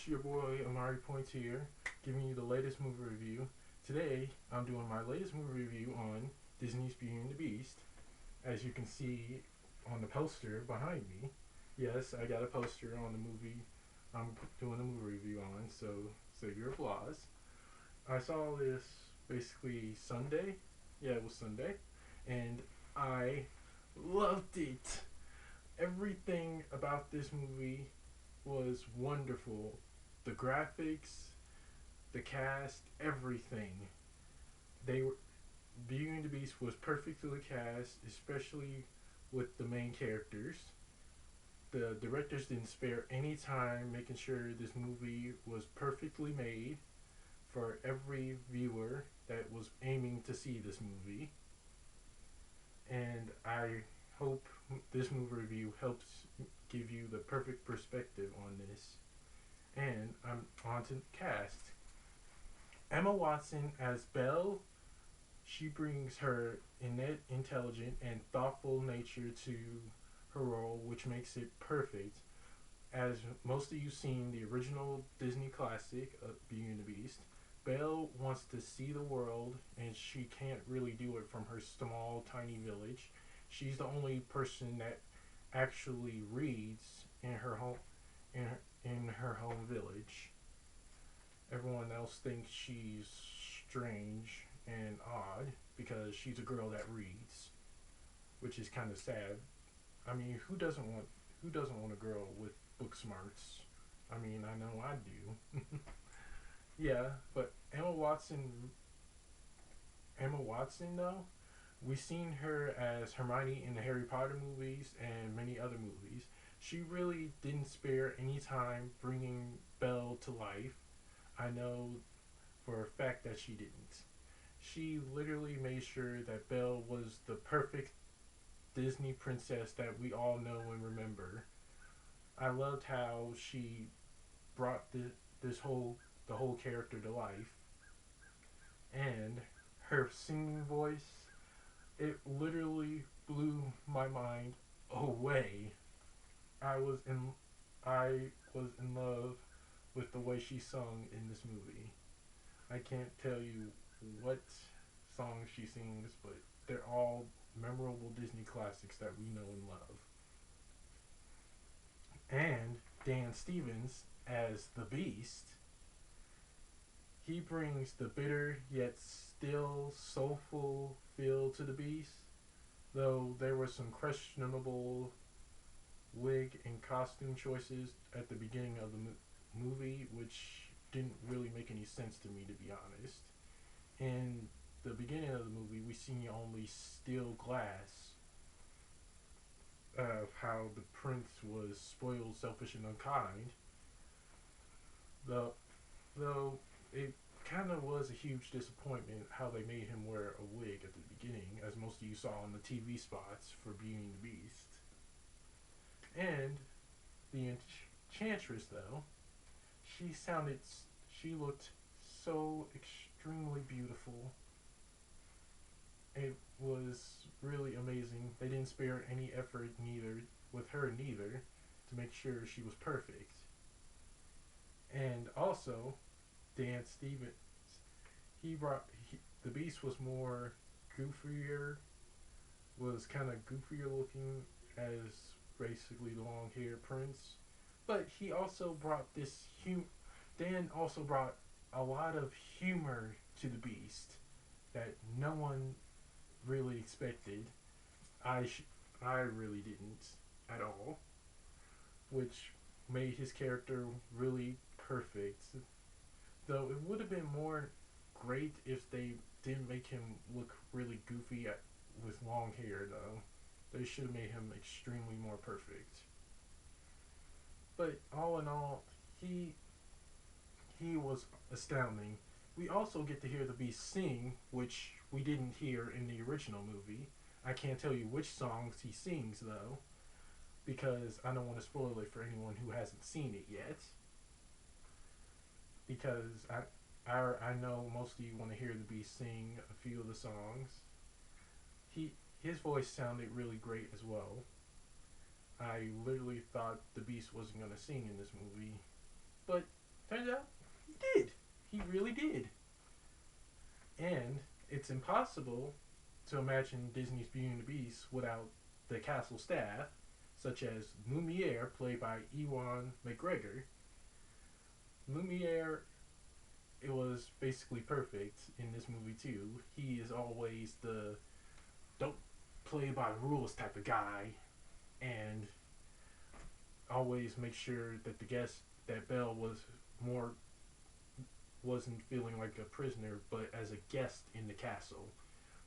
it's your boy Amari Points here, giving you the latest movie review. Today, I'm doing my latest movie review on Disney's Beauty and the Beast. As you can see on the poster behind me, yes, I got a poster on the movie I'm doing a movie review on, so save your applause. I saw this basically Sunday. Yeah, it was Sunday. And I loved it. Everything about this movie was wonderful. The graphics, the cast, everything. They were Beauty and the Beast was perfectly cast, especially with the main characters. The directors didn't spare any time making sure this movie was perfectly made for every viewer that was aiming to see this movie. And I hope this movie review helps give you the perfect perspective on this. And I'm on to the cast. Emma Watson as Belle. She brings her innate, intelligent, and thoughtful nature to her role, which makes it perfect. As most of you seen the original Disney classic, Beauty and the Beast, Belle wants to see the world, and she can't really do it from her small, tiny village. She's the only person that actually reads in her home, in her home village. Everyone else thinks she's strange and odd because she's a girl that reads, which is kind of sad. I mean, who doesn't want a girl with book smarts? I mean, I know I do. Yeah, but Emma Watson though, we've seen her as Hermione in the Harry Potter movies and many other movies. She really didn't spare any time bringing Belle to life. I know for a fact that she didn't. She literally made sure that Belle was the perfect Disney princess that we all know and remember. I loved how she brought the whole character to life, and her singing voice, it literally blew my mind away. I was in I was in love with the way she sung in this movie. I can't tell you what songs she sings, but they're all memorable Disney classics that we know and love. And Dan Stevens as the Beast, he brings the bitter yet still soulful feel to the Beast, though there were some questionable wig and costume choices at the beginning of the movie, which didn't really make any sense to me, to be honest. In the beginning of the movie, we see only steel glass of how the prince was spoiled, selfish, and unkind. Though, though it kind of was a huge disappointment how they made him wear a wig at the beginning, as most of you saw in the TV spots for Beauty and the Beast. And the Enchantress, though, she sounded, she looked so extremely beautiful. It was really amazing. They didn't spare any effort neither with her neither to make sure she was perfect. And also, Dan Stevens, he brought the Beast was more goofier, was kind of goofier looking as basically the long haired prince. But he also brought Dan also brought a lot of humor to the Beast that no one really expected. I sh- I really didn't at all, which made his character really perfect. Though it would have been more great if they didn't make him look really goofy with long hair, though. They should have made him extremely more perfect. But all in all, he he was astounding. We also get to hear the Beast sing, which we didn't hear in the original movie. I can't tell you which songs he sings though, because I don't want to spoil it for anyone who hasn't seen it yet. Because I know most of you want to hear the Beast sing a few of the songs. He his voice sounded really great as well. I literally thought the Beast wasn't gonna sing in this movie, but really did. And it's impossible to imagine Disney's Beauty and the Beast without the castle staff, such as Lumiere, played by Ewan McGregor. Lumiere, it was basically perfect in this movie too. He is always the don't play by the rules type of guy, and always make sure that the guest that Belle more wasn't feeling like a prisoner, but as a guest in the castle,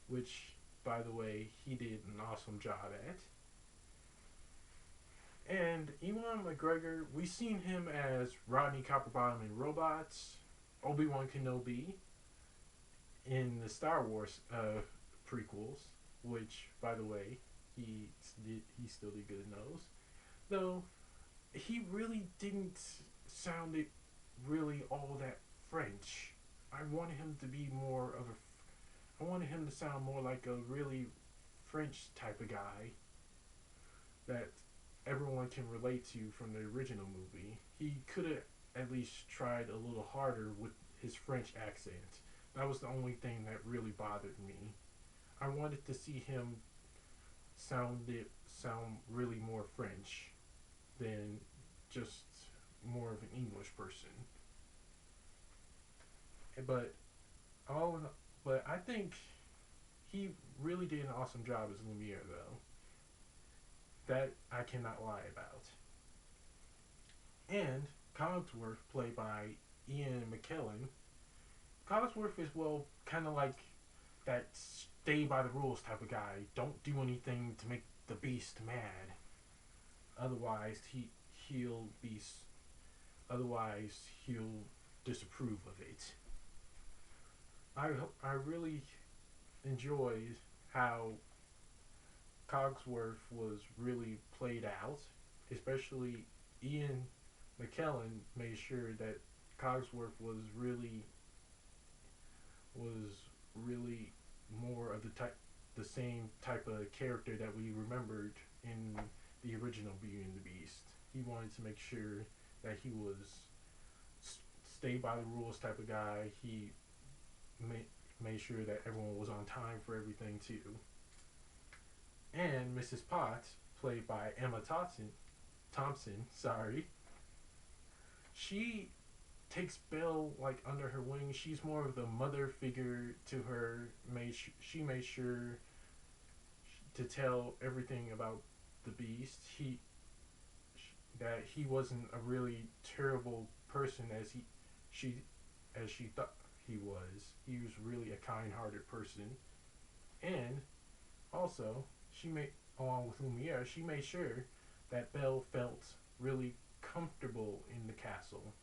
which, by the way, he did an awesome job at. And Ewan McGregor, we seen him as Rodney Copperbottom in Robots, Obi-Wan Kenobi in the Star Wars prequels, which, by the way, he still did good in those. Though he really didn't sound it really all that French. I wanted him to be more of a. I wanted him to sound more like a really French type of guy that everyone can relate to from the original movie. He could have at least tried a little harder with his French accent. That was the only thing that really bothered me. I wanted to see him sound really more French than just more of an English person. But all, but I think he really did an awesome job as Lumiere, though. That I cannot lie about. And Cogsworth, played by Ian McKellen, Cogsworth is, well, kind of like that stay by the rules type of guy. Don't do anything to make the beast mad. Otherwise, he'll be. Otherwise, he'll disapprove of it. I really enjoyed how Cogsworth was really played out, especially Ian McKellen made sure that Cogsworth was really more of the same type of character that we remembered in the original Beauty and the Beast. He wanted to make sure that he was stay by the rules type of guy. He made sure that everyone was on time for everything too. And Mrs. Potts, played by Emma Thompson, she takes Belle like under her wing. She's more of the mother figure to her. She made sure to tell everything about the Beast. That he wasn't a really terrible person as she thought he was. He was really a kind-hearted person, and also along with Lumiere, she made sure that Belle felt really comfortable in the castle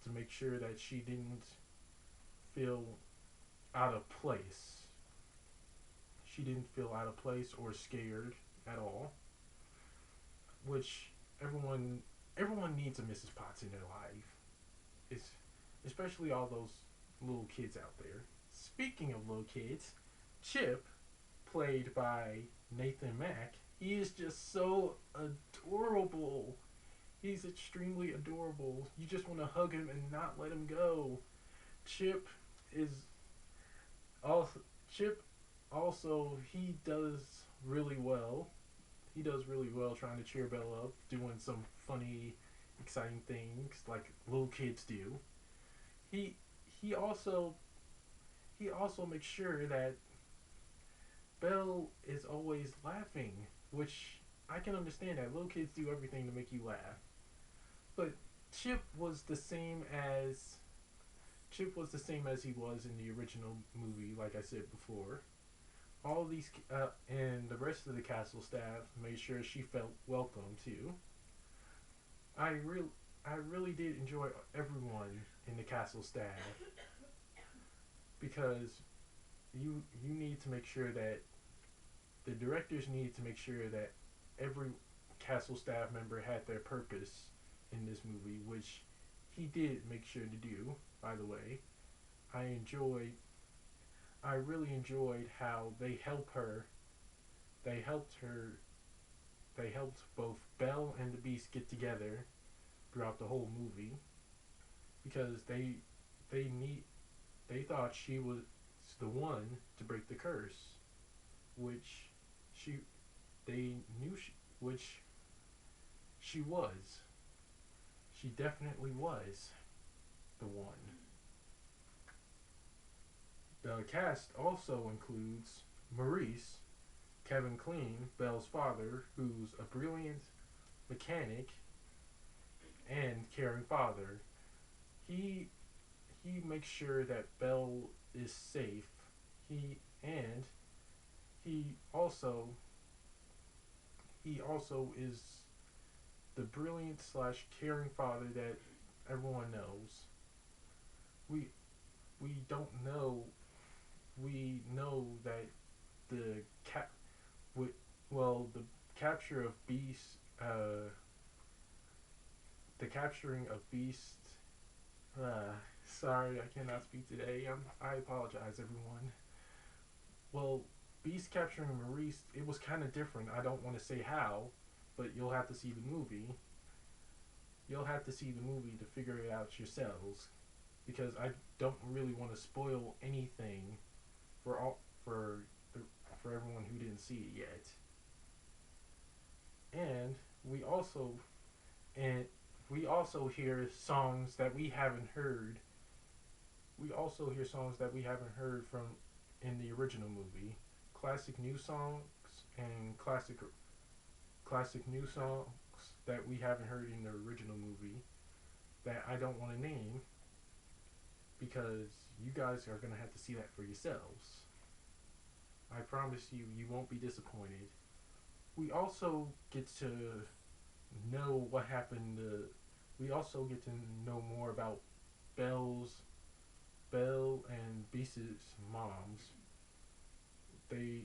to make sure that she didn't feel out of place. She didn't feel out of place or scared at all, which everyone needs a Mrs. Potts in their life. It's especially all those little kids out there. Speaking of little kids, Chip, played by Nathan Mack, he is just so adorable. He's extremely adorable. You just want to hug him and not let him go. Chip is also Chip also he does really well. He does really well trying to cheer Belle up, doing some funny, exciting things like little kids do. He he also he also makes sure that Belle is always laughing, which I can understand that little kids do everything to make you laugh. But Chip was the same as he was in the original movie, like I said before. All these and the rest of the castle staff made sure she felt welcome too. I real I really did enjoy everyone in the castle staff because you need to make sure that the directors need to make sure that every castle staff member had their purpose in this movie, which he did make sure to do. By the way, I enjoyed. I really enjoyed how they helped her. They helped her. They helped both Belle and the Beast get together throughout the whole movie because they need they thought she was the one to break the curse, which she they knew she, which she was. She definitely was the one. The cast also includes Maurice, Kevin Kline, Belle's father, who's a brilliant mechanic and caring father. He he makes sure that Belle is safe. He and he also he also is the brilliant slash caring father that everyone knows. We we don't know we know that the cap well the capture of Beast the capturing of Beast sorry I cannot speak today. I apologize everyone. Well, Beast capturing Maurice, it was kind of different. I don't want to say how, but you'll have to see the movie. You'll have to see the movie to figure it out yourselves, because I don't really want to spoil anything for all the, for everyone who didn't see it yet. And we also and we also hear songs that we haven't heard. We also hear songs that we haven't heard from in the original movie. Classic new songs and classic new songs that we haven't heard in the original movie that I don't want to name because you guys are going to have to see that for yourselves. I promise you, you won't be disappointed. We also get to know what happened. We also get to know more about Belle's Belle and Beast's moms. They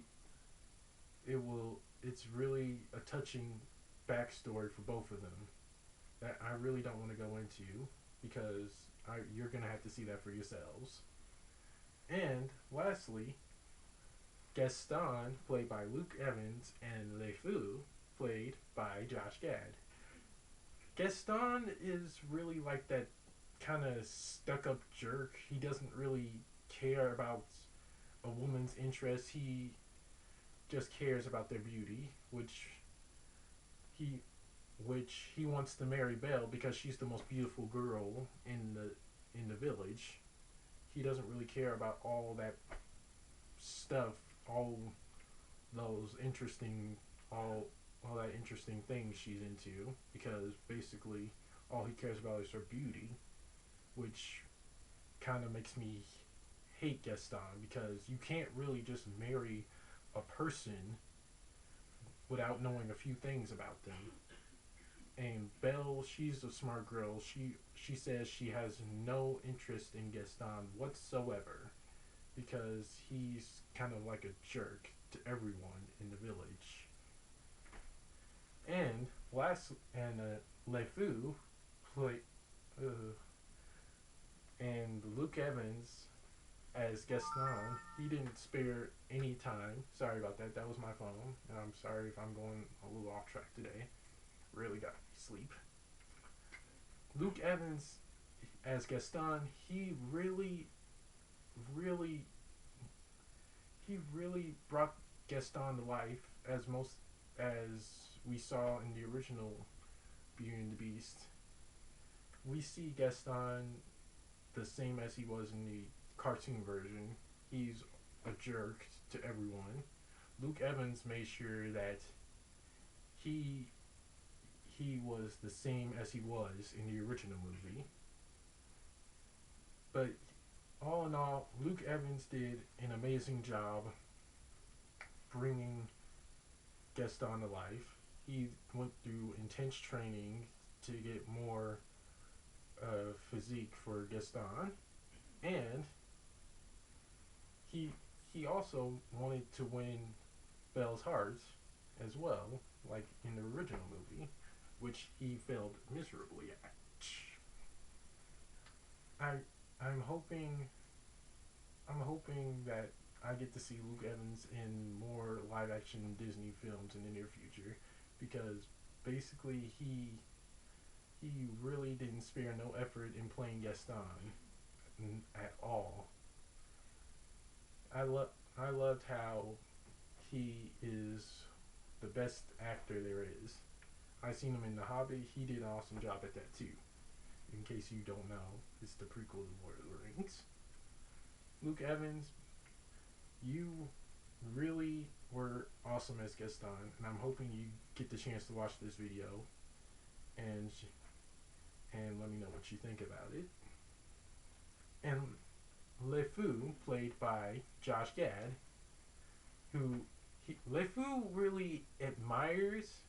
it's really a touching backstory for both of them that I really don't want to go into because you're gonna have to see that for yourselves. And lastly, Gaston, played by Luke Evans, and Le Fou, played by Josh Gad. Gaston is really like that kind of stuck up jerk. He doesn't really care about a woman's interests. He just cares about their beauty, he he wants to marry Belle because she's the most beautiful girl in the village. He doesn't really care about all that stuff, all those interesting all that interesting things she's into because basically all he cares about is her beauty, which kind of makes me hate Gaston because you can't really just marry a person without knowing a few things about them. And Belle, she's a smart girl. She says she has no interest in Gaston whatsoever because he's kind of like a jerk to everyone in the village. And Le Fou play uh, and Luke Evans as Gaston. He didn't spare any time. Sorry about that. That was my phone, and I'm sorry if I'm going a little off track today. Really got sleep. Luke Evans as Gaston, really, he really brought Gaston to life as we saw in the original Beauty and the Beast. We see Gaston the same as he was in the cartoon version. He's a jerk to everyone. Luke Evans made sure that he he was the same as he was in the original movie. But all in all, Luke Evans did an amazing job bringing Gaston to life. He went through intense training to get more physique for Gaston, and he he also wanted to win Belle's heart as well, like in the original movie, which he failed miserably at. I I'm hoping that I get to see Luke Evans in more live action Disney films in the near future because basically he really didn't spare no effort in playing Gaston. at all. I loved how he is the best actor there is. I seen him in The Hobbit. He did an awesome job at that too. In case you don't know, it's the prequel to Lord of the Rings. Luke Evans, you really were awesome as Gaston, and I'm hoping you get the chance to watch this video and let me know what you think about it. And LeFou, played by Josh Gad, who LeFou really admires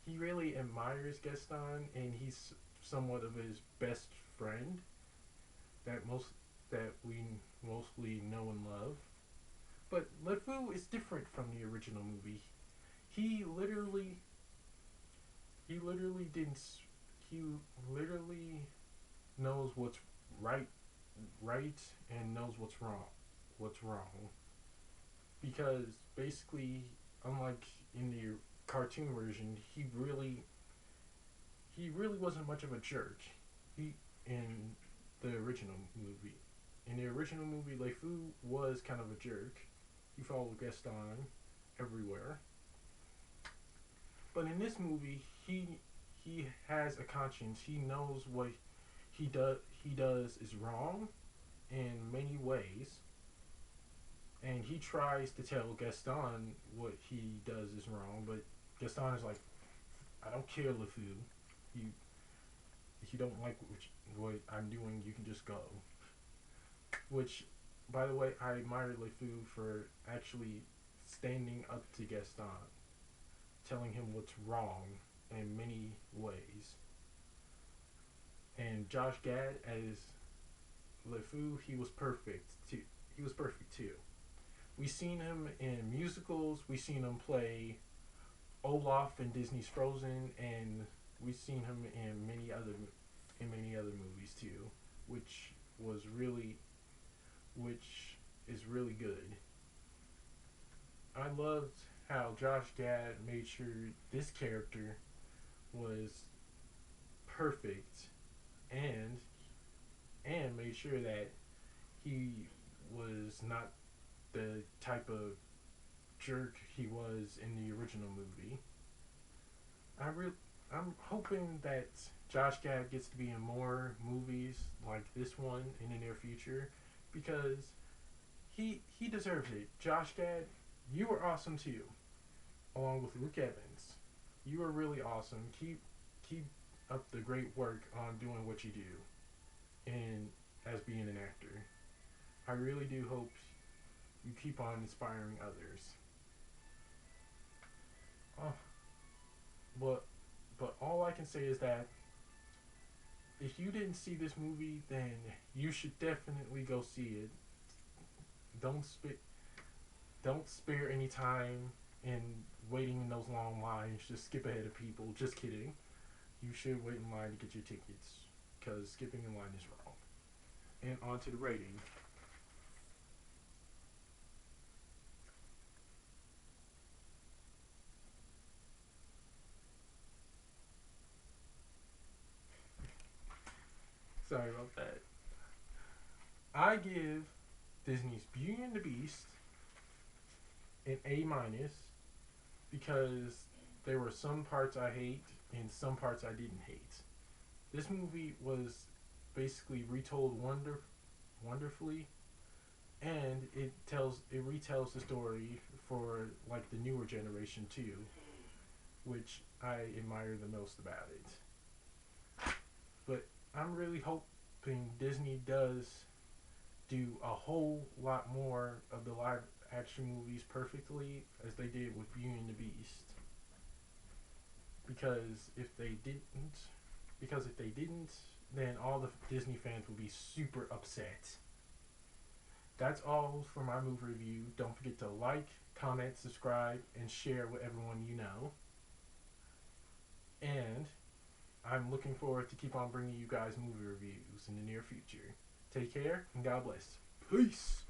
Gaston, and he's somewhat of his best friend that we mostly know and love. But LeFou is different from the original movie. He literally didn't. He literally knows what's right, and knows what's wrong. What's wrong? Because basically, unlike in the cartoon version, he really wasn't much of a jerk. He in the original movie. In the original movie, LeFou was kind of a jerk. He followed Gaston everywhere. But in this movie, he has a conscience. He knows what he does is wrong in many ways, and he tries to tell Gaston what he does is wrong. But Gaston is like, I don't care, LeFou. You if you don't like what I'm doing, you can just go. Which, by the way, I admire LeFou for actually standing up to Gaston, telling him what's wrong in many ways. And Josh Gad as LeFou, he was perfect too. He was perfect too. We seen him in musicals. We seen him play Olaf in Disney's Frozen, and we seen him in many other movies too, which is really good. I loved how Josh Gad made sure this character was perfect, and made sure that he was not the type of jerk he was in the original movie. I'm hoping that Josh Gad gets to be in more movies like this one in the near future, because he deserves it. Josh Gad, you were awesome too, along with Luke Evans. You were really awesome. Keep up the great work on doing what you do and as being an actor. I really do hope you keep on inspiring others. Oh, but all I can say is that if you didn't see this movie, then you should definitely go see it. Don't don't spare any time in waiting in those long lines. Just skip ahead of people. Just kidding. You should wait in line to get your tickets, because skipping in line is wrong. And on to the rating. Sorry about that. I give Disney's Beauty and the Beast an A minus, because there were some parts I hate and some parts I didn't hate. This movie was basically retold wonderfully, and it retells the story for like the newer generation too, which I admire the most about it. But I'm really hoping Disney does do a whole lot more of the live action movies perfectly as they did with Beauty and the Beast. Because if they didn't, then all the Disney fans would be super upset. That's all for my movie review. Don't forget to like, comment, subscribe, and share with everyone you know. And I'm looking forward to keep on bringing you guys movie reviews in the near future. Take care, and God bless. Peace!